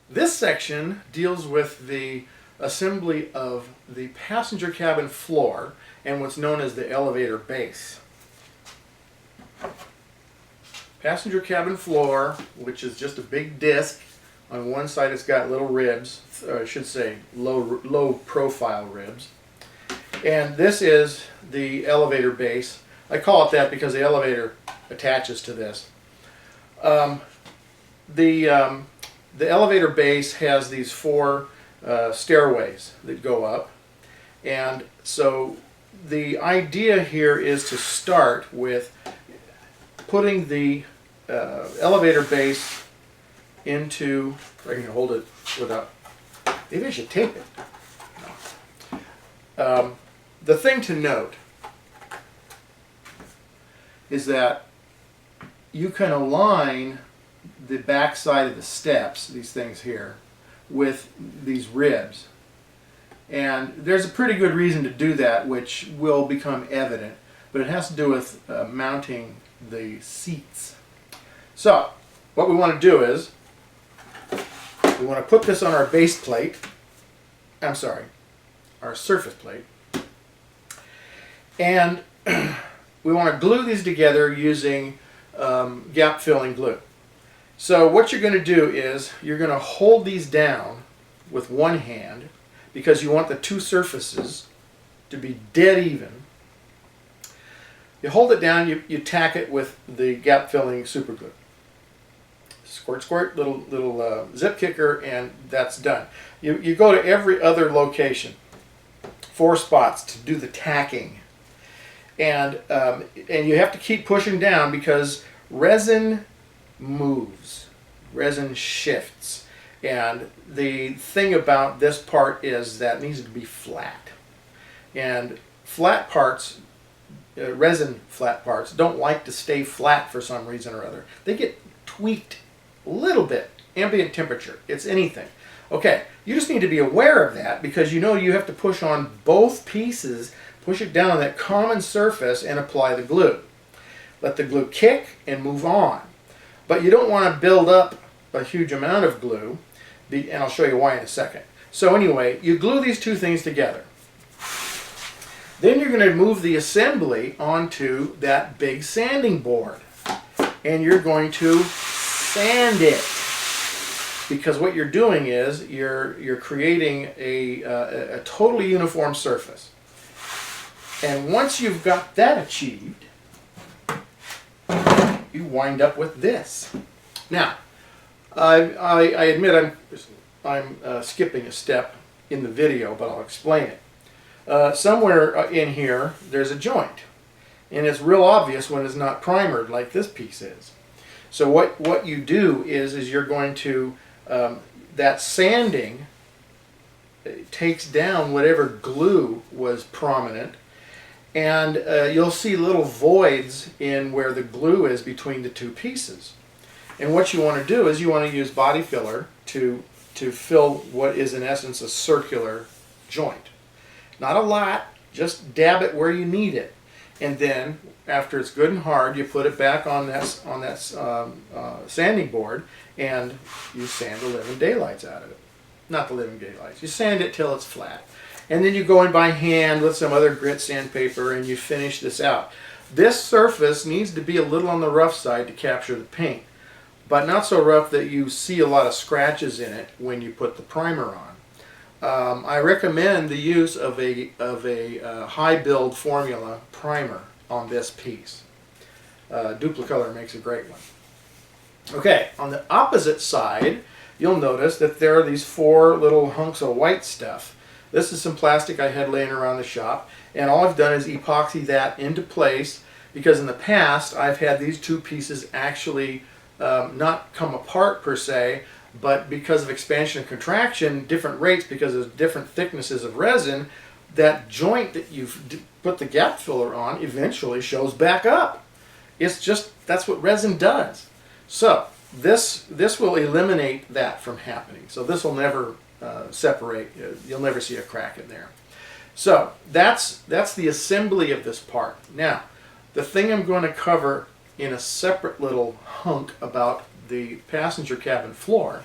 This section deals with the assembly of the passenger cabin floor and what's known as the elevator base. Passenger cabin floor, which is just a big disc. On one side it's got little ribs, or I should say low profile ribs. And this is the elevator base. I call it that because the elevator attaches to this. The elevator base has these four stairways that go up, and so the idea here is to start with putting the elevator base into, if I can hold it without, maybe I should tape it. No. The thing to note is that you can align the back side of the steps, these things here, with these ribs. And there's a pretty good reason to do that, which will become evident, but it has to do with mounting the seats. So, what we want to do is, we want to put this on our base plate, our surface plate, and we want to glue these together using gap filling glue. So what you're going to do is you're going to hold these down with one hand because you want the two surfaces to be dead even. You hold it down, you tack it with the gap filling super glue. Squirt, squirt, little zip kicker, and that's done. You go to every other location, 4 spots, to do the tacking. And you have to keep pushing down because resin moves, resin shifts, and the thing about this part is that it needs to be flat, and flat parts, resin flat parts, don't like to stay flat for some reason or other. They get tweaked a little bit, ambient temperature, it's anything. Okay, you just need to be aware of that because you know you have to push on both pieces, push it down on that common surface and apply the glue. Let the glue kick and move on. But you don't want to build up a huge amount of glue, and I'll show you why in a second. So anyway, you glue these two things together. Then you're going to move the assembly onto that big sanding board. And you're going to sand it. Because what you're doing is you're creating a totally uniform surface. And once you've got that achieved, you wind up with this. Now, I admit I'm skipping a step in the video, but I'll explain it. Somewhere in here, there's a joint. And it's real obvious when it's not primered like this piece is. So what you do is you're going to, that sanding takes down whatever glue was prominent, and you'll see little voids in where the glue is between the two pieces. And what you want to do is you want to use body filler to fill what is in essence a circular joint. Not a lot, just dab it where you need it. And then after it's good and hard, you put it back on that sanding board and you sand the living daylights out of it. Not the living daylights. You sand it till it's flat. And then you go in by hand with some other grit sandpaper and you finish this out. This surface needs to be a little on the rough side to capture the paint, but not so rough that you see a lot of scratches in it when you put the primer on. I recommend the use of a high build formula primer on this piece. Duplicolor makes a great one. Okay, on the opposite side, you'll notice that there are these 4 little hunks of white stuff. This is some plastic I had laying around the shop, and all I've done is epoxy that into place because in the past I've had these two pieces actually not come apart per se, but because of expansion and contraction, different rates because of different thicknesses of resin, that joint that you've put the gap filler on eventually shows back up. It's just, that's what resin does. So this will eliminate that from happening. So this will never separate. You'll never see a crack in there. So that's the assembly of this part. Now, the thing I'm going to cover in a separate little hunk about the passenger cabin floor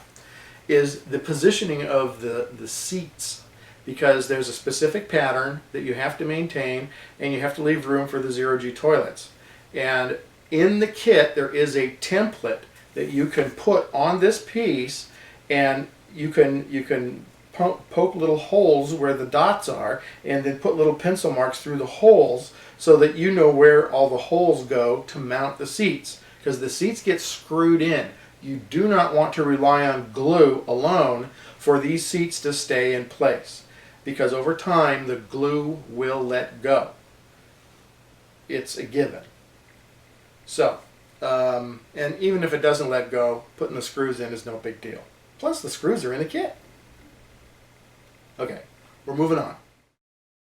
is the positioning of the seats, because there's a specific pattern that you have to maintain, and you have to leave room for the zero-G toilets. And in the kit there is a template that you can put on this piece, and you can poke little holes where the dots are, and then put little pencil marks through the holes so that you know where all the holes go to mount the seats, because the seats get screwed in. You do not want to rely on glue alone for these seats to stay in place, because over time the glue will let go. It's a given. So, and even if it doesn't let go, putting the screws in is no big deal. Plus the screws are in the kit. Okay, we're moving on.